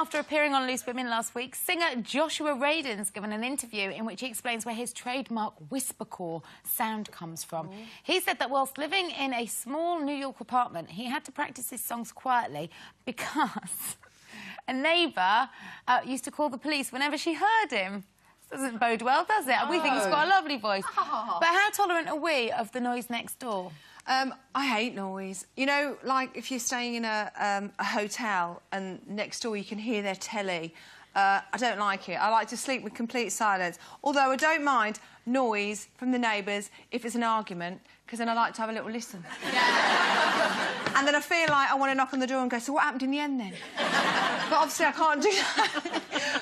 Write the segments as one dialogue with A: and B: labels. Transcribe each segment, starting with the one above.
A: after appearing on Loose Women last week, singer Joshua Radin's given an interview in which he explains where his trademark whispercore sound comes from. He said that whilst living in a small New York apartment, he had to practice his songs quietly because a neighbour used to call the police whenever she heard him. Doesn't bode well, does it? We think he's got a lovely voice. But how tolerant are we of the noise next door?
B: I hate noise. You know, like if you're staying in a hotel and next door you can hear their telly. I don't like it. I like to sleep with complete silence. Although I don't mind noise from the neighbours if it's an argument, because then I like to have a little listen. Yeah. And then I feel like I want to knock on the door and go, so what happened in the end then? But obviously I can't do that.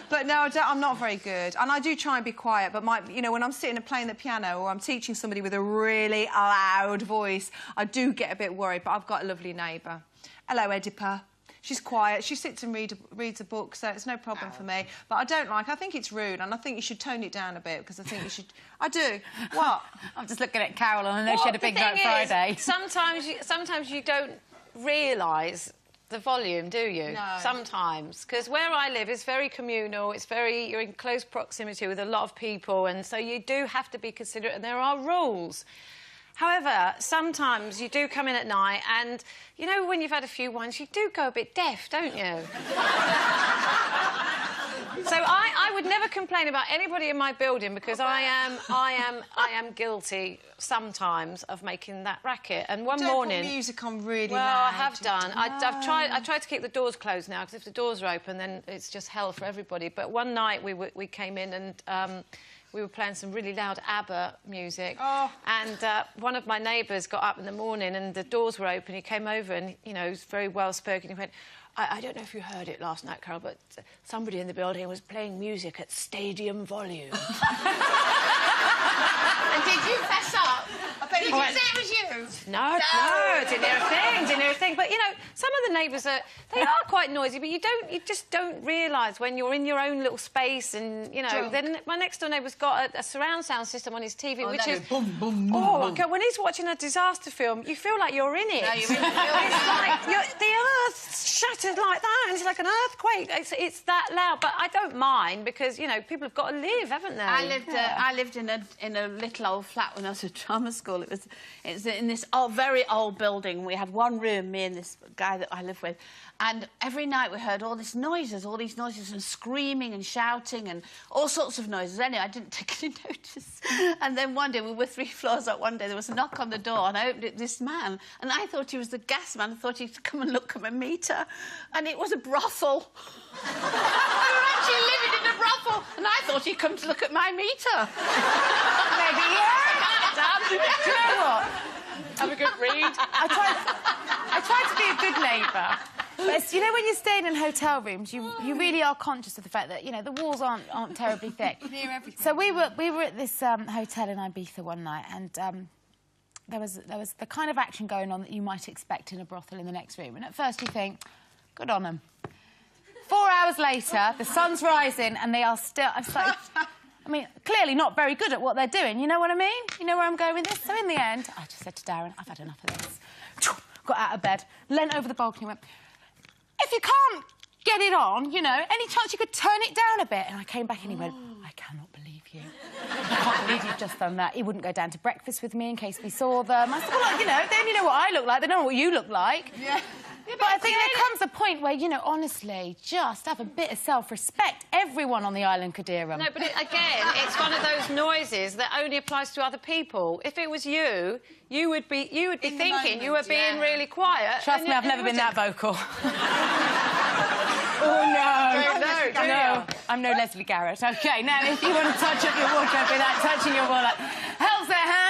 B: But no, I'm not very good. And I do try and be quiet, but you know, when I'm sitting and playing the piano or I'm teaching somebody with a really loud voice, I do get a bit worried, but I've got a lovely neighbour. Hello, Oedipa. She's quiet. She sits and reads a book, so it's no problem for me. But I don't like... I think it's rude, and I think you should tone it down a bit, because I think you should... I do. What?
A: I'm just looking at Carol, and I know she had a big night Friday.
C: Sometimes you don't realise the volume, do you?
B: No.
C: Sometimes. Because where I live is very communal, you're in close proximity with a lot of people, and so you do have to be considerate, and there are rules. However, sometimes you do come in at night and, you know, when you've had a few wines, you do go a bit deaf, don't you? So I would never complain about anybody in my building because I am guilty sometimes of making that racket. And one morning...
B: Put music on really
C: well,
B: loud.
C: I have done. I tried to keep the doors closed now because if the doors are open, then it's just hell for everybody. But one night we came in and... we were playing some really loud ABBA music, and one of my neighbours got up in the morning and the doors were open. He came over and, you know, he was very well-spoken. He went, I don't know if you heard it last night, Carol, but somebody in the building was playing music at stadium volume.
D: And did you fess up? Did you say it was you?
C: No, didn't hear a thing. But, you know, some of the neighbours they are quite noisy, but you just don't realise when you're in your own little space and, you know...
D: Drunk.
C: Then my next-door neighbour's got a surround sound system on his TV, which is...
D: Boom, boom, boom,
C: oh,
D: boom.
C: God, when he's watching a disaster film, you feel like you're in it.
D: No, you're in the film.
C: It's like the earth shattered like that, and it's like an earthquake. It's that loud, but I don't mind because, you know, people have got to live, haven't they?
D: I lived in a little old flat when I was at drama school. It was in this very old building. We had one room, me and this guy that I lived with, and every night we heard all these noises and screaming and shouting and all sorts of noises. Anyway, I didn't take any notice. And then one day, we were 3 floors up one day, there was a knock on the door and I opened it, this man, and I thought he was the gas man. I thought he'd come and look at my meter, and it was a brothel. We were actually living in a brothel, and I thought he'd come to look at my meter.
A: Maybe, yeah. Do you know what?
C: Have a good read.
A: I try to be a good neighbour. But, you know, when you're staying in hotel rooms, you really are conscious of the fact that, you know, the walls aren't terribly thick.
D: You hear everything.
A: So we were at this hotel in Ibiza one night, and there was the kind of action going on that you might expect in a brothel in the next room. And at first you think, good on them. 4 hours later, the sun's rising, and they are still... I mean, clearly not very good at what they're doing, you know what I mean? You know where I'm going with this? So in the end, I just said to Darren, I've had enough of this. Got out of bed, leant over the balcony and went, if you can't get it on, you know, any chance you could turn it down a bit? And I came back and he went, I cannot believe you. I can't believe you've just done that. He wouldn't go down to breakfast with me in case we saw them. I said, well, you know, they only know what I look like, they don't know what you look like.
D: Yeah.
A: But I think there comes a point where, you know, honestly, just have a bit of self-respect. Everyone on the island could hear them.
C: No, but again, it's one of those noises that only applies to other people. If it was you, you would be thinking you were being really quiet.
A: Trust me, I've never been that vocal. Oh, no. No, I'm no Leslie Garrett. OK, now, if you want to touch up your wardrobe without touching your wallet, hell's their hand.